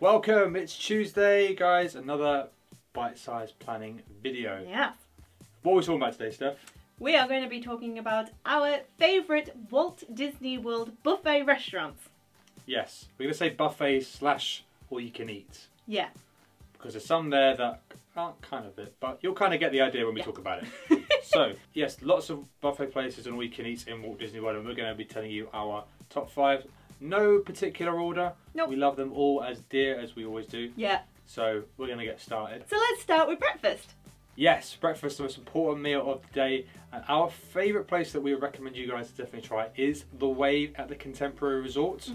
Welcome, it's Tuesday, guys. Another bite-sized planning video. Yeah. What are we talking about today, Steph? We are going to be talking about our favourite Walt Disney World buffet restaurants. Yes, we're going to say buffet slash all you can eat. Yeah. Because there's some there that aren't kind of it, but you'll kind of get the idea when we talk about it. So, yes, lots of buffet places and all you can eat in Walt Disney World, and we're going to be telling you our top 5. No particular order. Nope. We love them all as dear as we always do. Yeah. So we're going to get started. So let's start with breakfast. Yes, breakfast, the most important meal of the day. And our favourite place that we would recommend you guys to definitely try is The Wave at the Contemporary Resort.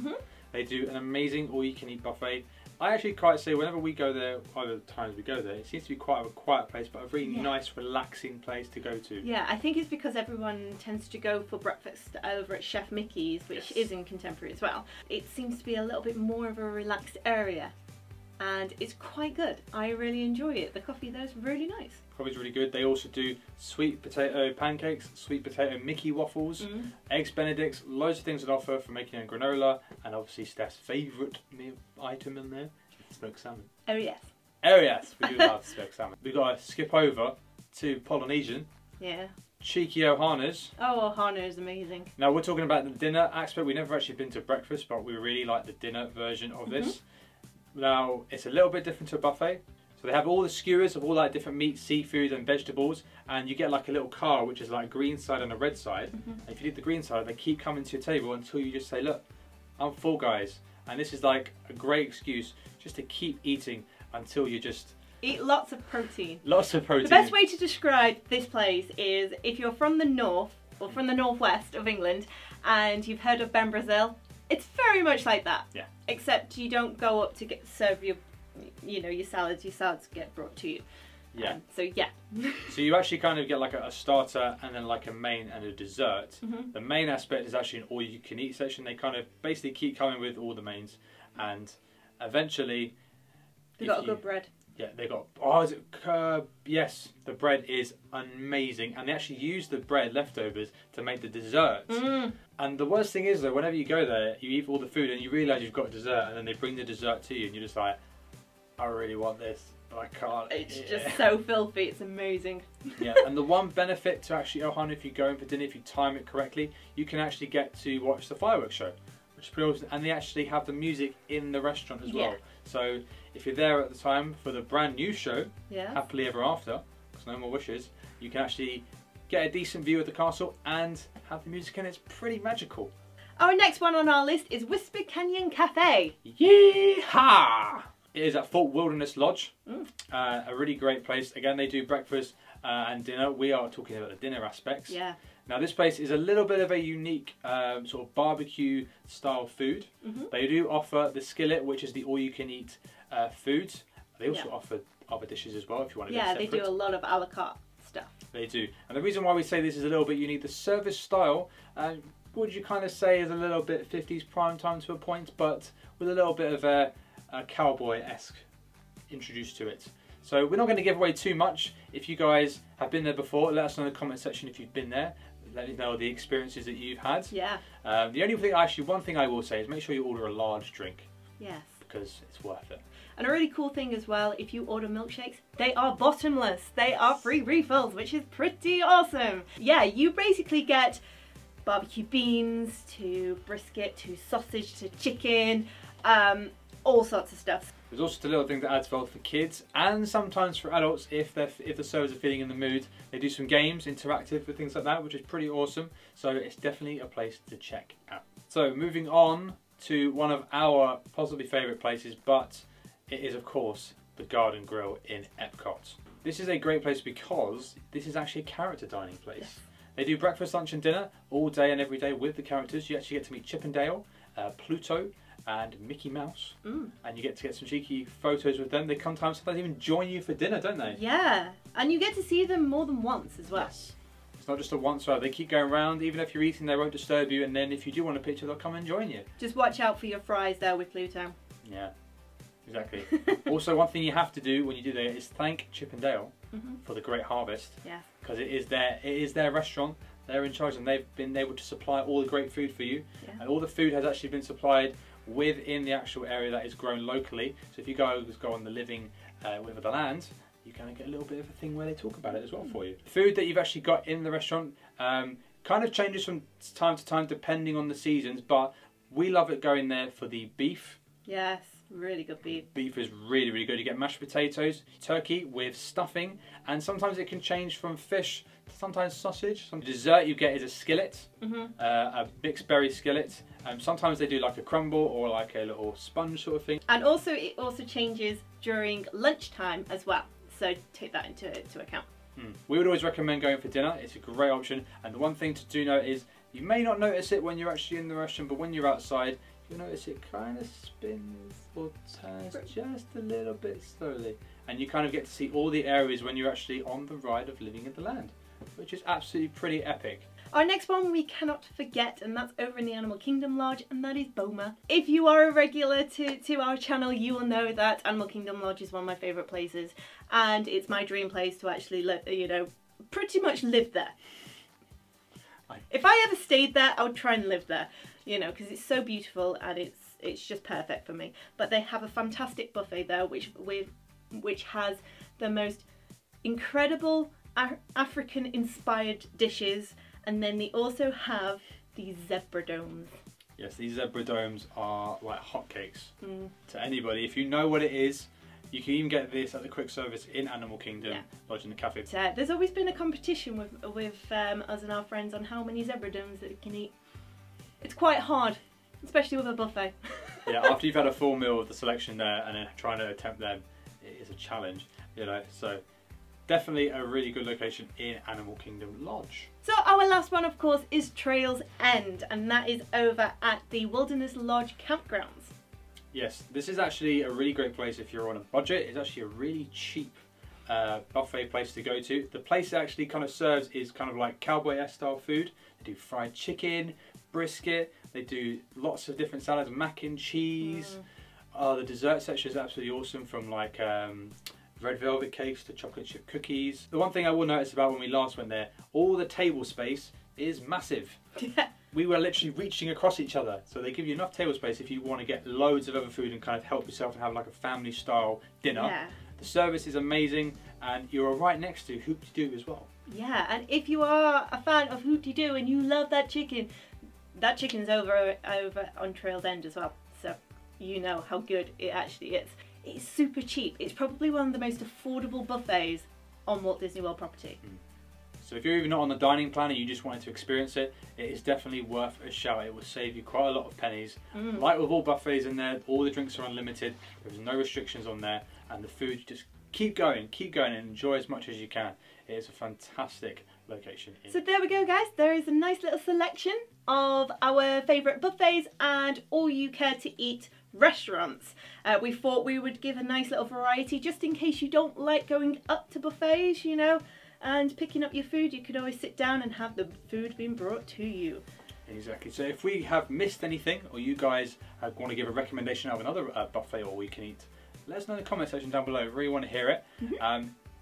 They do an amazing all-you-can-eat buffet. I actually quite say whenever we go there, either the times we go there, it seems to be quite a quiet place, but a really nice, relaxing place to go to. Yeah, I think it's because everyone tends to go for breakfast over at Chef Mickey's, which is in Contemporary as well. It seems to be a little bit more of a relaxed area, and it's quite good. I really enjoy it. The coffee there is really nice. Coffee's really good. They also do sweet potato pancakes, sweet potato Mickey waffles, eggs Benedicts, loads of things on offer for making a granola, and obviously Steph's favourite meal item in there, smoked salmon. Oh yes. Oh yes, we do love smoked salmon. We've got to skip over to Polynesian. Yeah. Cheeky Ohana's. Oh, Ohana is amazing. Now we're talking about the dinner aspect. We've never actually been to breakfast, but we really like the dinner version of this. Now it's a little bit different to a buffet. So they have all the skewers of all like different meats, seafood and vegetables, and you get like a little car which is like a green side and a red side. And if you eat the green side, they keep coming to your table until you just say, look, I'm full, guys. And this is like a great excuse just to keep eating until you just... Eat lots of protein. Lots of protein. The best way to describe this place is if you're from the north or from the northwest of England and you've heard of Ben Brazil, it's very much like that. Yeah. Except you don't go up to serve your salads. Your salads get brought to you. Yeah. So yeah. So you actually kind of get like a starter and then like a main and a dessert. The main aspect is actually an all-you-can-eat section. They kind of basically keep coming with all the mains, and eventually They've got a good bread. Yeah, they got. Oh, is it? Yes, the bread is amazing, and they actually use the bread leftovers to make the desserts. And the worst thing is though, whenever you go there, you eat all the food and you realise you've got dessert, and then they bring the dessert to you, and you're just like, I really want this, but I can't. It's just so filthy. It's amazing. Yeah, and the one benefit to actually Ohana, if you go in for dinner, if you time it correctly, you can actually get to watch the fireworks show, which is pretty awesome. And they actually have the music in the restaurant as well. So if you're there at the time for the brand new show, Happily Ever After, because no more wishes, you can actually get a decent view of the castle and have the music in. It's pretty magical. Our next one on our list is Whisper Canyon Cafe. Yeehaw! It is at Fort Wilderness Lodge. A really great place. Again, they do breakfast and dinner. We are talking about the dinner aspects. Yeah. Now this place is a little bit of a unique sort of barbecue style food. They do offer the skillet, which is the all-you-can-eat foods. They also offer other dishes as well if you want to go separate. They do a lot of a la carte stuff. They do. And the reason why we say this is a little bit unique, the service style, would you kind of say is a little bit 50s prime time to a point, but with a little bit of a cowboy-esque introduced to it. So we're not going to give away too much. If you guys have been there before, let us know in the comment section if you've been there. Let us know the experiences that you've had. Yeah. The only thing, actually, one thing I will say is make sure you order a large drink. Yes. Because it's worth it. And a really cool thing as well, if you order milkshakes, they are bottomless. They are free refills, which is pretty awesome. Yeah, you basically get barbecue beans to brisket to sausage to chicken, all sorts of stuff. There's also a little thing that adds value for kids and sometimes for adults if the servers are feeling in the mood. They do some games, interactive with things like that, which is pretty awesome. So it's definitely a place to check out. So moving on to one of our possibly favourite places, but it is of course the Garden Grill in Epcot. This is a great place because this is actually a character dining place. Yes. They do breakfast, lunch and dinner all day and every day with the characters. You actually get to meet Chip and Dale, Pluto and Mickey Mouse, and you get to get some cheeky photos with them. They sometimes even join you for dinner, don't they? Yeah, and you get to see them more than once as well. Yes. It's not just a once off. They keep going around. Even if you're eating, they won't disturb you, and then if you do want a picture, they'll come and join you. Just watch out for your fries there with Pluto. Yeah, exactly. Also, one thing you have to do when you do that is thank Chip and Dale for the great harvest. Yeah. Because it is their restaurant. They're in charge, and they've been able to supply all the great food for you. Yeah. And all the food has actually been supplied within the actual area that is grown locally. So if you go on the living with the land, you kind of get a little bit of a thing where they talk about it as well for you. Food that you've actually got in the restaurant kind of changes from time to time depending on the seasons, but we love it going there for the beef. Yes, really good beef. Beef is really, really good. You get mashed potatoes, turkey with stuffing, and sometimes it can change from fish to sometimes sausage. Some dessert you get is a skillet, a mixed berry skillet. Sometimes they do like a crumble or like a little sponge sort of thing. And also it also changes during lunchtime as well. So take that into account. We would always recommend going for dinner. It's a great option. And the one thing to do note is you may not notice it when you're actually in the restaurant, but when you're outside, you'll notice it kind of spins or turns just a little bit slowly. And you kind of get to see all the areas when you're actually on the ride of living in the land, which is absolutely pretty epic. Our next one we cannot forget, and that's over in the Animal Kingdom Lodge, and that is Boma. If you are a regular to our channel, you will know that Animal Kingdom Lodge is one of my favourite places, and it's my dream place to actually, pretty much live there. If I ever stayed there, I would try and live there, because it's so beautiful and it's just perfect for me. But they have a fantastic buffet there, which has the most incredible African-inspired dishes. And then they also have these zebra domes. Yes, these zebra domes are like hotcakes to anybody. If you know what it is, you can even get this at the quick service in Animal Kingdom Lodge in the cafe. There's always been a competition with us and our friends on how many zebra domes that we can eat. It's quite hard, especially with a buffet. Yeah, after you've had a full meal of the selection there and then trying to attempt them, it is a challenge, so definitely a really good location in Animal Kingdom Lodge. So our last one, of course, is Trails End, and that is over at the Wilderness Lodge campgrounds. Yes, this is actually a really great place if you're on a budget. It's actually a really cheap buffet place to go to. The place it actually kind of serves is kind of like cowboy-esque style food. They do fried chicken, brisket, they do lots of different salads, mac and cheese. The dessert section is absolutely awesome, from like red velvet cakes to chocolate chip cookies. The one thing I will notice about when we last went there, all the table space is massive. We were literally reaching across each other, so they give you enough table space if you want to get loads of other food and kind of help yourself and have like a family style dinner. Yeah. The service is amazing, and you're right next to Hoop-de-Doo as well. Yeah, and if you are a fan of Hoop-de-Doo and you love that chicken's over on Trails End as well, so you know how good it actually is. It's super cheap. It's probably one of the most affordable buffets on Walt Disney World property. So if you're even not on the dining plan and you just wanted to experience it, it is definitely worth a shout. It will save you quite a lot of pennies. Like with all buffets in there, all the drinks are unlimited. There's no restrictions on there, and the food, just keep going and enjoy as much as you can. It is a fantastic location. So there we go, guys. There is a nice little selection of our favourite buffets and all you care to eat restaurants. We thought we would give a nice little variety just in case you don't like going up to buffets, and picking up your food. You could always sit down and have the food being brought to you. Exactly. So if we have missed anything, or you guys want to give a recommendation of another buffet or we can eat, let us know in the comment section down below. We really want to hear it.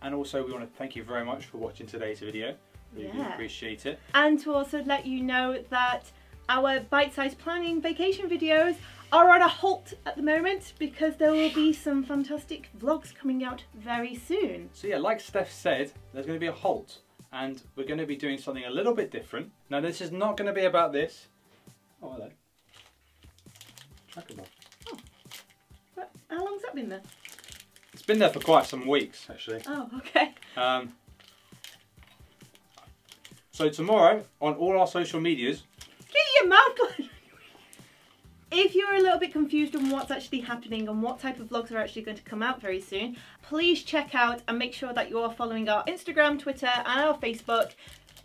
And also we want to thank you very much for watching today's video. Really appreciate it. And to also let you know that our bite-sized planning vacation videos are on a halt at the moment because there will be some fantastic vlogs coming out very soon. So yeah, like Steph said, there's going to be a halt, and we're going to be doing something a little bit different. Now this is not going to be about this. Oh, hello. Tracker bar. Oh. How long's that been there? It's been there for quite some weeks, actually. Oh, okay. So tomorrow, on all our social medias... Get your mouth closed! If you're a little bit confused on what's actually happening and what type of vlogs are actually going to come out very soon, please check out and make sure that you are following our Instagram, Twitter and our Facebook,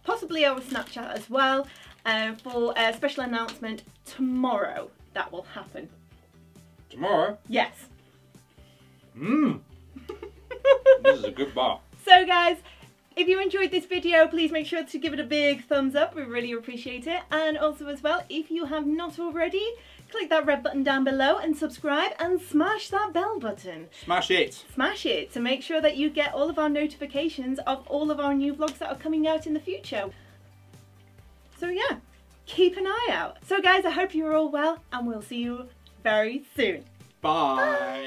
possibly our Snapchat as well, for a special announcement tomorrow that will happen. Tomorrow? Yes. This is a good bar. So guys, if you enjoyed this video, please make sure to give it a big thumbs up. We really appreciate it. And also as well, if you have not already, click that red button down below and subscribe and smash that bell button. Smash it. Smash it to make sure that you get all of our notifications of all of our new vlogs that are coming out in the future. So yeah, keep an eye out. So guys, I hope you're all well and we'll see you very soon. Bye.